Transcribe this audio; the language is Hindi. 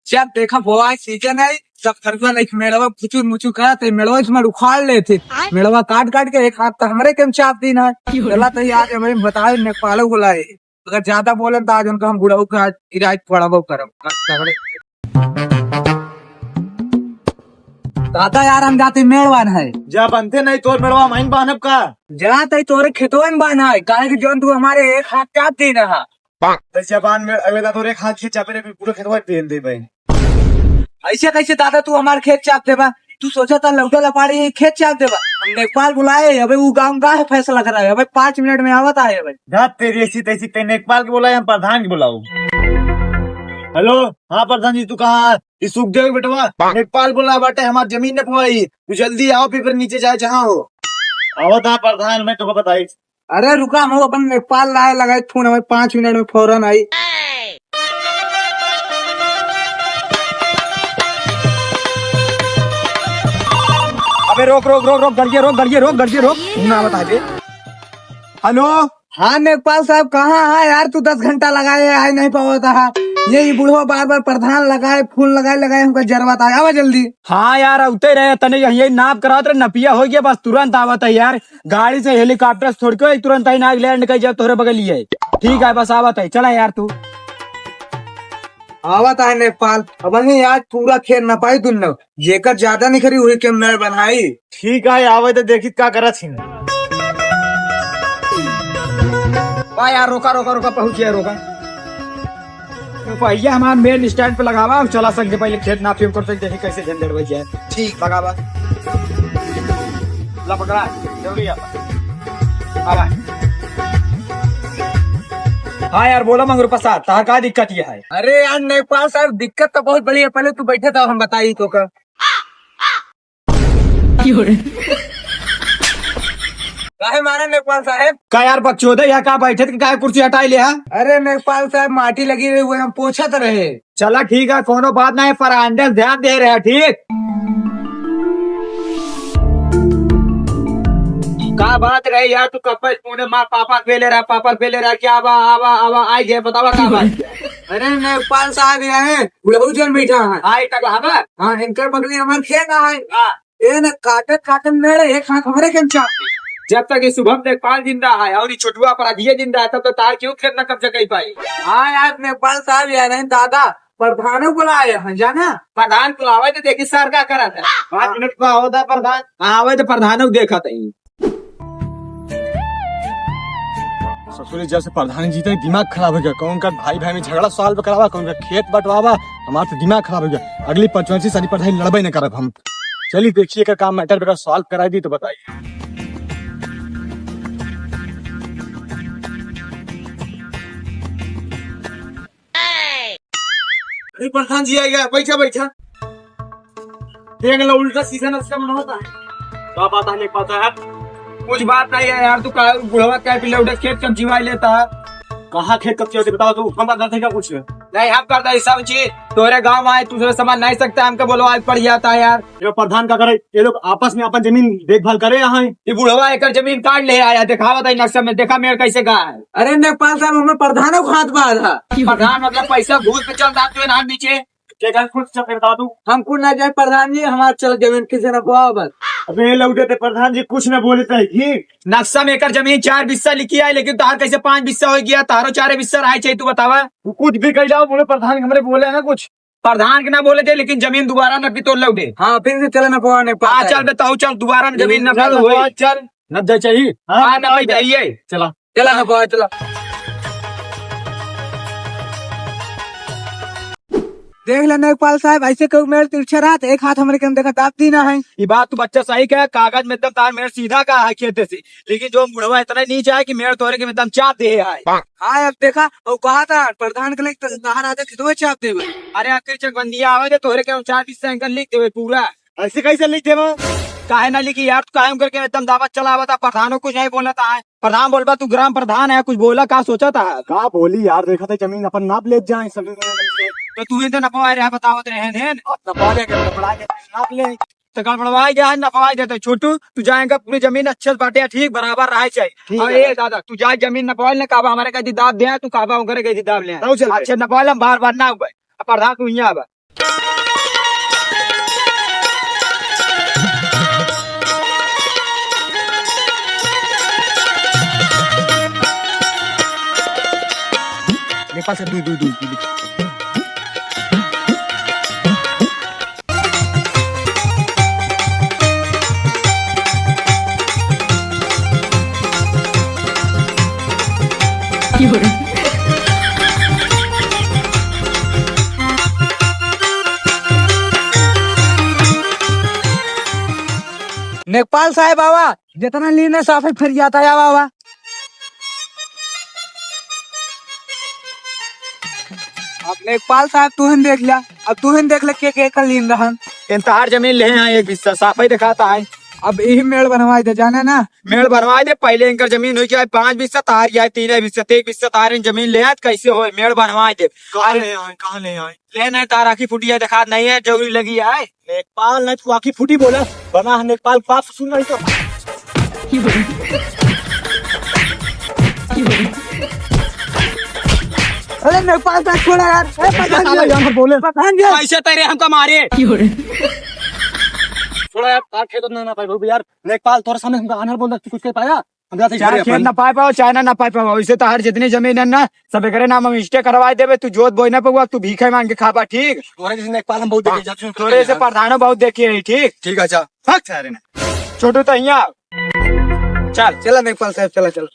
जब देखा बोआ सीजन है सब खरगोश नहीं मेड़वा फुचुर मुचुर करा थे मेड़वा इसमें उखाड़ ले थे मेड़वा काट काट के एक हाथ तो हमारे केम चाप दी ना चला तो आज हमें बताए नेपाल को लाए अगर ज्यादा बोले तो आज उनका हम बुढ़ाऊ का इलाज पड़ाबो करब दादा यार हम जाते मेड़वान है जा बनते नहीं तोर मेड़वा माइन बानब का जहाँ तक तोरे खेतवन बान है काहे कि जोन तू हमारे एक हाथ चाप दी ना जबान में अवेदा तोरे हाथ से चापे रे पूरा खेतवा पेन दे भाई ऐसे कैसे दादा तू हमारे खेत चाप देबा तू सोचा था लौटा लपाड़ी खेत चाप देबा हम नेपाल बुलाए अबे वो गाँव का है फैसला करा है अबे 5 मिनट में आवत है भाई जात तेरी ऐसी तैसी ते नेपाल के बोला हम प्रधान के बुलाऊ। हेलो हाँ प्रधान जी तू कहाँ इस सुखदेव बेटवा नेपाल बोला बाटे हमारी जमीन ने पवाई तू जल्दी आओ फिर नीचे जाए जहाँ हो आवत हाँ प्रधान मैं तुमको बताई। अरे रुका हम अपन नेपाल लाए लगाए फोन हमें 5 मिनट में फौरन आई। अबे रोक रोक रोक रोक गड़िए रोक ना बता दे। हेलो हाँ नेपाल साहब कहाँ है यार तू 10 घंटा लगाए आए नहीं पाता है यही बुढ़वा बार बार प्रधान लगाए फूल लगाए हमको जरवाता है आवा जल्दी। हाँ यार उते रहे तने यही नाप करा तो नपिया हो गया बस तुरंत आवत है यार गाड़ी से हेलीकॉप्टर छोड़ के तुरंत ही नाग लैंड कर जब तोहरे बगल ही है ठीक है बस आवत है चला यार तू आवत है नेपाल अब आज पूरा खेल न पाई तुम लोग जेकर ज्यादा नहीं खरी हुई के मैं बनाई ठीक है आवे तो देखी क्या करा थी यार रोका पहुंचिए रोका भैया हमारे मेन स्टैंड पे लगावा हम चला सकते पहले खेत नापी कर सकते देखिए कैसे झंझट बच जाए ठीक लगावा ला पकड़ा जल्दी आवा। हाँ यार बोला मंगरू प्रसाद तार का दिक्कत ये है। अरे यार नेपाल साहब दिक्कत तो बहुत बड़ी है पहले तू बैठे था हम बताई तो का काहे मारा नेपाल साहब का यार बकचोदे या का बैठे थे का कुर्सी हटाई लिया। अरे नेपाल साहब माटी लगी हुई हम पोछत रहे। चला ठीक है कोनो बात नहीं पर अंदर ध्यान दे रहे हैं ठीक का बात रहे यार तू कपड़ तूने मार पापा पे ले रहा क्या आवा आई गए बतावा का बात। अरे नेपाल साहब यहाँ बुढ़ऊ जन बैठा है आई तक हवा हाँ इनकर बगली हमारे खेत है ये न काटत मेरे एक हाथ हमारे के चाप जब तक ये शुभम नेपाल जिंदा है और ये छोटुआ अपराधी जिंदा है तब तो तार क्यों खेत न कब्जा कर पाई। हाँ यार नेपाल साहब यार नहीं दादा प्रधानों को लाए हैं जाना प्रधान को आवे तो देखी सर का करा था 5 मिनट का होता प्रधान आवे तो प्रधान को देखा था ससुर जब से प्रधान जी दिमाग खराब हो गया कौन का भाई में झगड़ा सॉल्व करावा कौन का खेत बंटवावा हमारा तो दिमाग खराब हो गया अगली 25वीं सारी पढ़ाई लड़बे न करब हम चलिए देखिए का काम मैटर बेटा सॉल्व करा दी तो बताइए। प्रधान जी आएगा बैठा देख लो उल्टा सीधा नक्शा बना होता है क्या बात है पता है कुछ बात नहीं है यार तू बुढ़वा क्या पिले उठे खेत कब जीवा लेता है कहाँ खेत कब चाहिए बताओ तू हम बता थे क्या कुछ नहीं हम करता है सब चीज तोरे गाँव आए तुझे समझ नहीं सकता हमको बोलो आज पड़ जाता है यार ये प्रधान का करे ये लोग आपस में अपन जमीन देखभाल करे यहाँ ये बुढ़वा एक जमीन काट ले आया दिखावा था नक्शा में देखा मेरे कैसे कहा है। अरे नेपाल साहब हमें प्रधानों को हाथ बांधा प्रधान मतलब पैसा घूस पे चल रहा है नीचे बता दू हम कुछ ना जाए प्रधान जी हमारे चल जमीन किसी ने बोआ बस अबे लौटे थे प्रधान जी कुछ न बोले थे नक्शा में एकर जमीन 4 बिस्सा लिखी है लेकिन तार कैसे 5 बिस्सा हो गया तारो 4 बिस्सा रहा चाहिए तू बतावा कुछ भी कह जाओ बोले प्रधान हमारे बोले ना कुछ प्रधान के ना बोले थे लेकिन जमीन दोबारा न तो लौटे। हाँ फिर से चले ना नेपाल चल बताओ चल दोबारा जमीन चल न चाहिए न चाहिए चला चला चला देख ले नेपाल साहब ऐसे क्यों मेरे तिरछा रात एक हाथ हमारे के अंदर का दाप दी ना है। ये बात तो बच्चा सही कहा कागज में एकदम तार मेरे सीधा का है खेते से लेकिन जो बुढ़वा इतना नीचे है कि मेरे तोरे के एकदम चाप दे है। हाँ अब देखा वो कहा था प्रधान के लिए बाहर आते थे चाप दे अरे आखिर चकबंदिया आवे तोरे के 4 बिस्सा लिख दे पूरा ऐसे कैसे लिख दे काहे ना लिखी यार कायम करके एकदम दावत चला हुआ था प्रधानों कुछ नहीं बोला था प्रधान बोलबा तू ग्राम प्रधान है कुछ बोला का सोचा था का बोली यार देखा था जमीन अपन नाप ले जाए सब तो तू तो नपवा रहा बताओ नाप ले तो गड़बड़वाई गया नपवाई देते छोटू तू जाएगा पूरी जमीन अच्छे से बांटे ठीक बराबर रहा चाहिए। और ये दादा तू जाए जमीन नपवाल ने काबा हमारे का दिदाब दे तू काबा करे के दिदाब ले अच्छे नपवाल बार बार ना प्रधान तू यहाँ नेपाल से दूर दूर दूर नेकपाल साहेब बाबा जितना लीने साफे फिर जाता है बाबा। अब नेकपाल साहब तू ही देख लिया, अब तू ही देख ले के कर लीन रहा। इंतहार जमीन ले हैं एक हिस्सा साफ ही दिखाता है। अब यही मेड़ बनवाए थे जाने ना, मेड़ बनवाए दे पहले इनकर जमीन हुई क्या 5 बिस्सा तार या 3 बिस्सा 1 बिस्सा तार इन जमीन ले आत कैसे हो मेड़ बनवाए दे। कहाँ ले आए ले नहीं तार आखी फुटिया दिखा नहीं है जरूरी लगी है नेपाल नहीं तू आखी फुटी बोला बना नेपाल पाप सुन रही तो अरे नेपाल साहब छोड़ा यार, बोले पठान जी कैसे तेरे हमको मारे थोड़ा यार तार खेत ना पाए यार नेपाल तोरे सामने हमको आनर बोल कुछ कर पाया चाहे खेत ना पाए पाओ चाहे ना पाए पाओ इसे तो हर जितनी जमीन है ना सब करे नाम हम स्टे करवा देवे तू जोत बोई ना पगुआ तू भीखे मांग के खापा ठीक तोरे जैसे नेपाल हम बहुत देखे तोरे से प्रधानो बहुत देखिए ठीक ठीक अच्छा फक सारे ना छोटू तो यहाँ चल चला नेपाल साहब चला चलो।